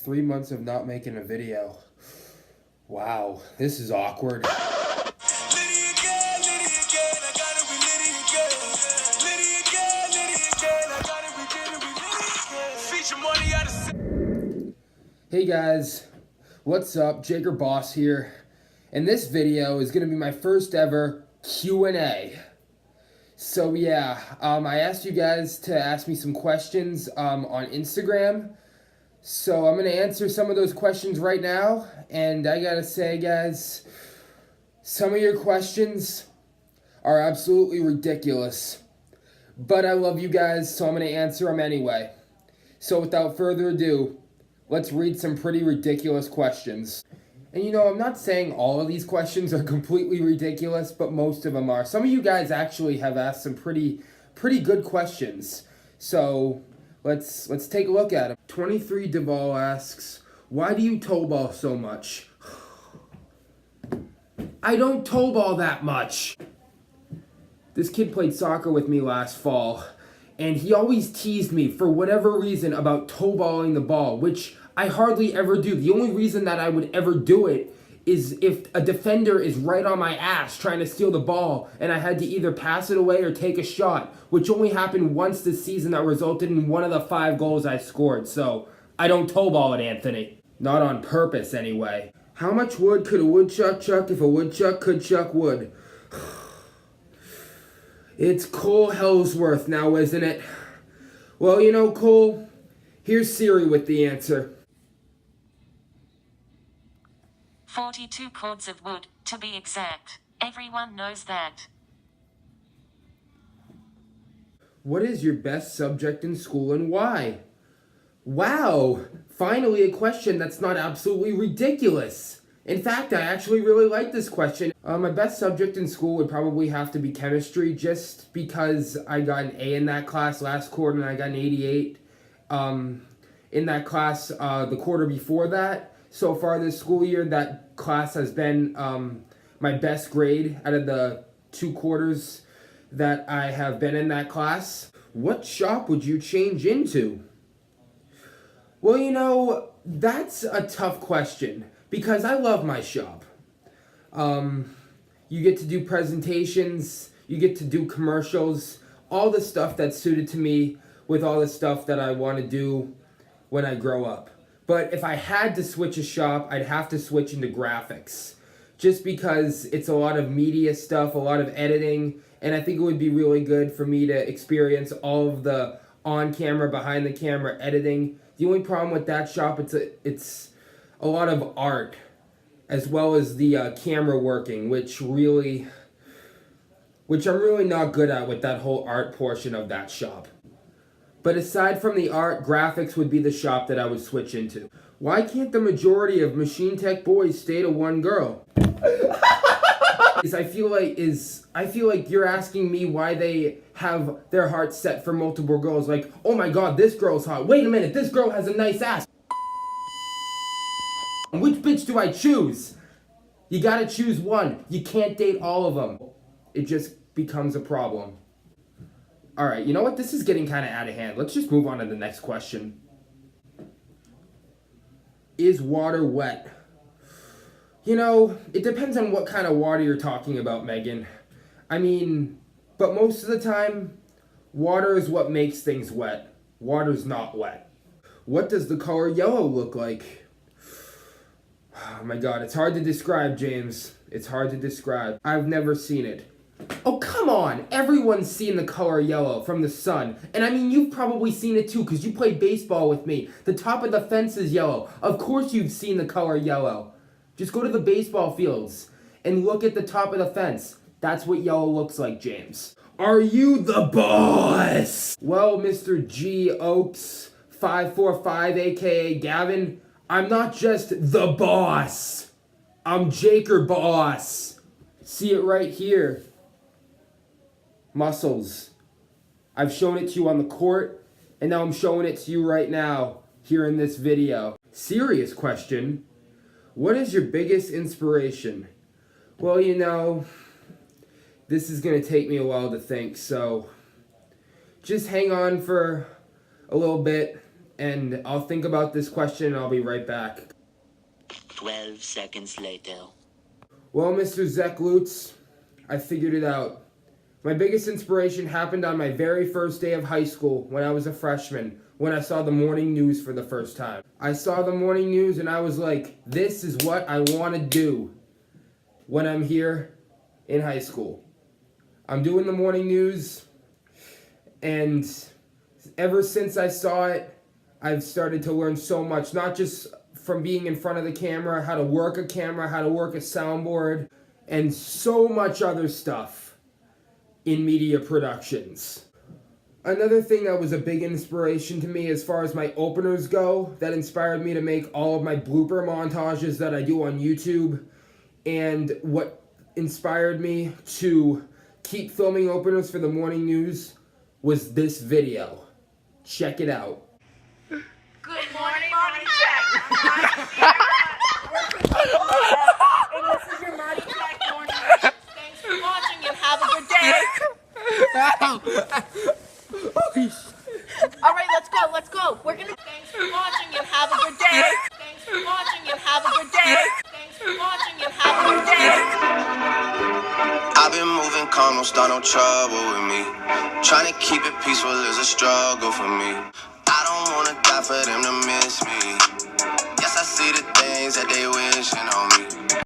3 months of not making a video. Wow, this is awkward. Hey guys, what's up? Jaker Boss here. And this video is going to be my first ever Q&A. So yeah, I asked you guys to ask me some questions on Instagram. So I'm going to answer some of those questions right now. And I gotta say, guys, some of your questions are absolutely ridiculous. But I love you guys, so I'm going to answer them anyway. So without further ado, let's read some pretty ridiculous questions. And you know, I'm not saying all of these questions are completely ridiculous, but most of them are. Some of you guys actually have asked some pretty good questions. So let's take a look at them. 23 Duvall asks, why do you toe ball so much? I don't toe ball that much. This kid played soccer with me last fall, and he always teased me for whatever reason about toe balling the ball, which I hardly ever do. The only reason that I would ever do it is if a defender is right on my ass trying to steal the ball and I had to either pass it away or take a shot, which only happened once this season that resulted in one of the 5 goals I scored. So I don't toe ball it, Anthony. Not on purpose, anyway. How much wood could a woodchuck chuck if a woodchuck could chuck wood? It's Cole Hellsworth now, isn't it? Well, you know, Cole, here's Siri with the answer. 42 cords of wood, to be exact. Everyone knows that. What is your best subject in school and why? Wow, finally a question that's not absolutely ridiculous. In fact, I actually really like this question. My best subject in school would probably have to be chemistry, just because I got an A in that class last quarter and I got an 88 in that class the quarter before that. So far this school year, that class has been my best grade out of the 2 quarters that I have been in that class. What shop would you change into? Well, you know, that's a tough question because I love my shop. You get to do presentations, you get to do commercials, all the stuff that's suited to me with all the stuff that I want to do when I grow up. But if I had to switch a shop, I'd have to switch into graphics. Just because it's a lot of media stuff, a lot of editing, and I think it would be really good for me to experience all of the on-camera, behind-the-camera editing. The only problem with that shop, it's a lot of art, as well as the camera working, which I'm really not good at with that whole art portion of that shop. But aside from the art, graphics would be the shop that I would switch into. Why can't the majority of Machine Tech boys stay to one girl? I feel like you're asking me why they have their hearts set for multiple girls. Like, oh my god, this girl's hot. Wait a minute, this girl has a nice ass. Which bitch do I choose? You gotta choose one. You can't date all of them. It just becomes a problem. Alright, you know what? This is getting kind of out of hand. Let's just move on to the next question. Is water wet? You know, it depends on what kind of water you're talking about, Megan. I mean, but most of the time, water is what makes things wet. Water's not wet. What does the color yellow look like? Oh my god, it's hard to describe, James. It's hard to describe. I've never seen it. Oh, come on! Everyone's seen the color yellow from the sun. And I mean, you've probably seen it too, because you played baseball with me. The top of the fence is yellow. Of course you've seen the color yellow. Just go to the baseball fields and look at the top of the fence. That's what yellow looks like, James. Are you the boss? Well, Mr. G. Oaks 545, aka Gavin, I'm not just the boss. I'm Jaker Boss. See it right here. Muscles. I've shown it to you on the court, and now I'm showing it to you right now, here in this video. Serious question. What is your biggest inspiration? Well, you know, this is going to take me a while to think, so just hang on for a little bit, And I'll think about this question and I'll be right back. 12 seconds later. Well, Mr. Zach Lutz, I figured it out. My biggest inspiration happened on my very first day of high school when I was a freshman, when I saw the morning news for the first time. I saw the morning news and I was like, this is what I want to do when I'm here in high school. I'm doing the morning news, and ever since I saw it, I've started to learn so much, not just from being in front of the camera, how to work a camera, how to work a soundboard, and so much other stuff in media productions. Another thing that was a big inspiration to me as far as my openers go, that inspired me to make all of my blooper montages that I do on YouTube, and what inspired me to keep filming openers for the morning news was this video. Check it out. Good morning, Marty Check. And this is your Marty Check morning. Thanks for watching and have a good day. All right, let's go. We're gonna. Thanks for watching and have a good day. Thanks for watching and have a good day. Thanks for watching and have a good day. I've been moving calm, don't start no trouble with me. Trying to keep it peaceful is a struggle for me. I don't wanna die for them to miss me. Yes, I see the things that they wishing on me.